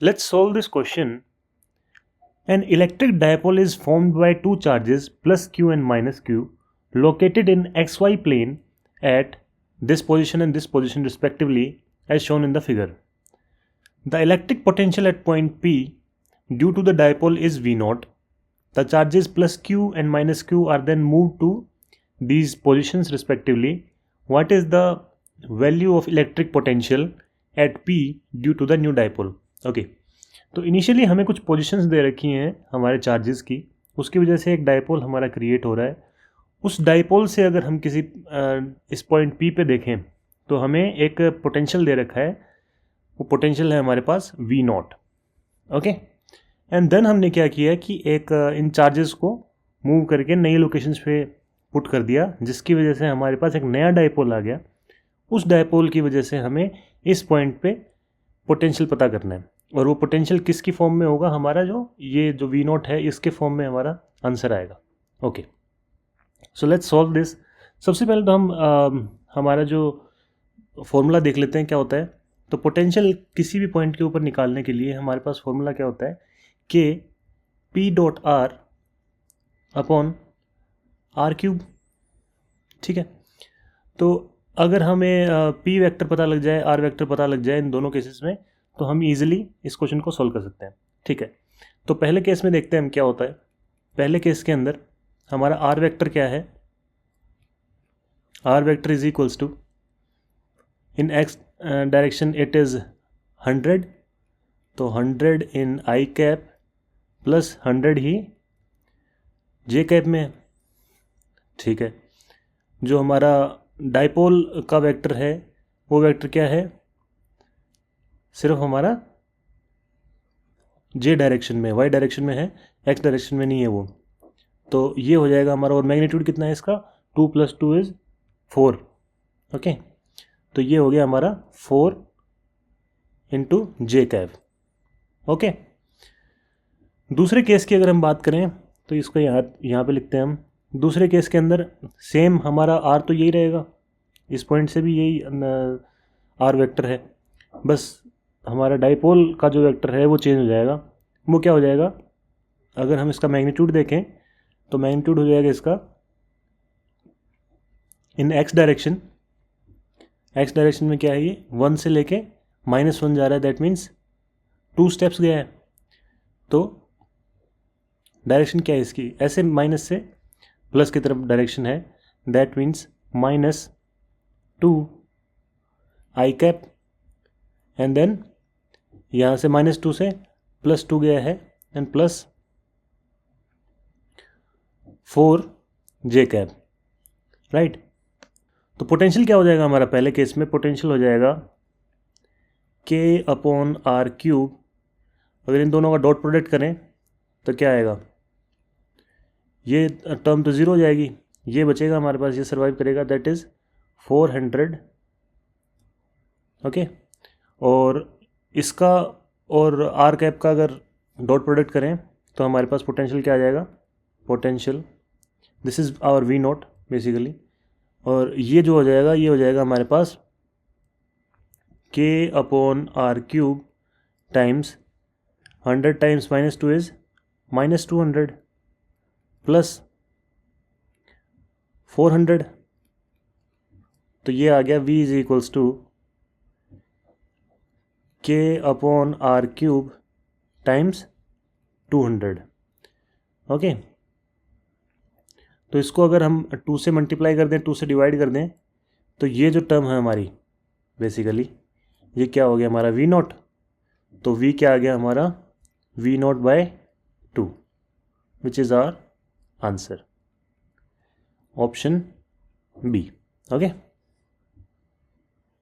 Let's solve this question. An electric dipole is formed by two charges plus q and minus q located in xy plane at this position and this position respectively as shown in the figure. The electric potential at point P due to the dipole is V0. The charges plus q and minus q are then moved to these positions respectively. What is the value of electric potential at P due to the new dipole? Okay. तो initially हमें कुछ positions दे रखी हैं हमारे charges की, उसकी वजह से एक डाइपोल हमारा क्रिएट हो रहा है. उस डाइपोल से अगर हम किसी इस पॉइंट पी पे देखें तो हमें एक पोटेंशियल दे रखा है. वो पोटेंशियल है हमारे पास we not. Okay. And then हमने क्या किया कि एक इन चार्जेस को मूव करके नई लोकेशंस पे पुट कर दिया, जिसकी वजह से हमारे पास एक नया डाइपोल आ गया. उस डाइपोल की वजह से हमें इस पॉइंट पे पोटेंशियल पता करना है, और वो पोटेंशियल किसकी फॉर्म में होगा? हमारा ये जो वी नॉट है इसके फॉर्म में हमारा आंसर आएगा. Okay, so let's solve this. सबसे पहले तो हम हमारा जो फॉर्मूला देख लेते हैं क्या होता है. तो पोटेंशियल किसी भी पॉइंट के ऊपर निकालने के लिए हमारे पास फॉर्मूला क्या होता है कि P dot R upon R cube. ठीक है. तो अगर हमें पी वेक्टर पता लग जाए, आर वेक्टर पता लग जाए इन दोनों केसेस में, तो हम इजीली इस क्वेश्चन को सॉल्व कर सकते हैं. ठीक है. तो पहले केस में देखते हैं हम क्या होता है. पहले केस के अंदर हमारा आर वेक्टर क्या है? R vector is equals to, in X direction it is 100, तो 100 इन आई कैप प्लस 100 ही जे कैप में है. ठीक है. जो हमारा डाइपोल का वेक्टर है वो वेक्टर क्या है? सिर्फ हमारा जे डायरेक्शन में, वाई डायरेक्शन में है, एक्स डायरेक्शन में नहीं है वो. तो ये हो जाएगा हमारा. और मैग्नीट्यूड कितना है इसका? 2 + 2 = 4. ओके. तो ये हो गया हमारा 4 × जे कैप. ओके. दूसरे केस की अगर हम बात करें तो इसको यहाँ पे लिखते हैं हम. दूसरे केस के अंदर सेम हमारा आर तो यही रहेगा, इस पॉइंट से भी यही आर वेक्टर है, बस हमारा डाइपोल का जो वेक्टर है वो चेंज हो जाएगा. वो क्या हो जाएगा? अगर हम इसका मैग्नीट्यूड देखें तो मैग्नीट्यूड हो जाएगा इसका इन एक्स डायरेक्शन. एक्स डायरेक्शन में क्या है? ये 1 से लेके -1 जा रहा है. दैट मीन्स 2 स्टेप्स गया है. तो डायरेक्शन क्या है इसकी? ऐसे माइनस से प्लस की तरफ डायरेक्शन है. That means -2 I cap, and then यहाँ से -2 से +2 गया है, and plus 4 J cap. Right. तो पोटेंशियल क्या हो जाएगा हमारा? पहले केस में पोटेंशियल हो जाएगा K/R³. अगर इन दोनों का डॉट प्रोडक्ट करें तो क्या आएगा? ये टर्म तो 0 हो जाएगी, ये बचेगा हमारे पास, ये सर्वाइव करेगा. That is 400. ओके. और इसका और आर कैप का अगर डॉट प्रोडक्ट करें तो हमारे पास पोटेंशियल क्या आ जाएगा? Potential, this is our we not basically. और ये जो हो जाएगा, ये हो जाएगा हमारे पास K/R³ times 100 times -2 is -200 plus 400. तो ये आ गया V is equals to K/R³ times 200. Okay. तो इसको अगर हम 2 से मल्टीप्लाई कर दें, 2 से डिवाइड कर दें, तो ये जो टर्म है हमारी बेसिकली ये क्या हो गया हमारा? V not. तो V क्या आ गया हमारा? V0/2, which is our answer. Option B. Okay.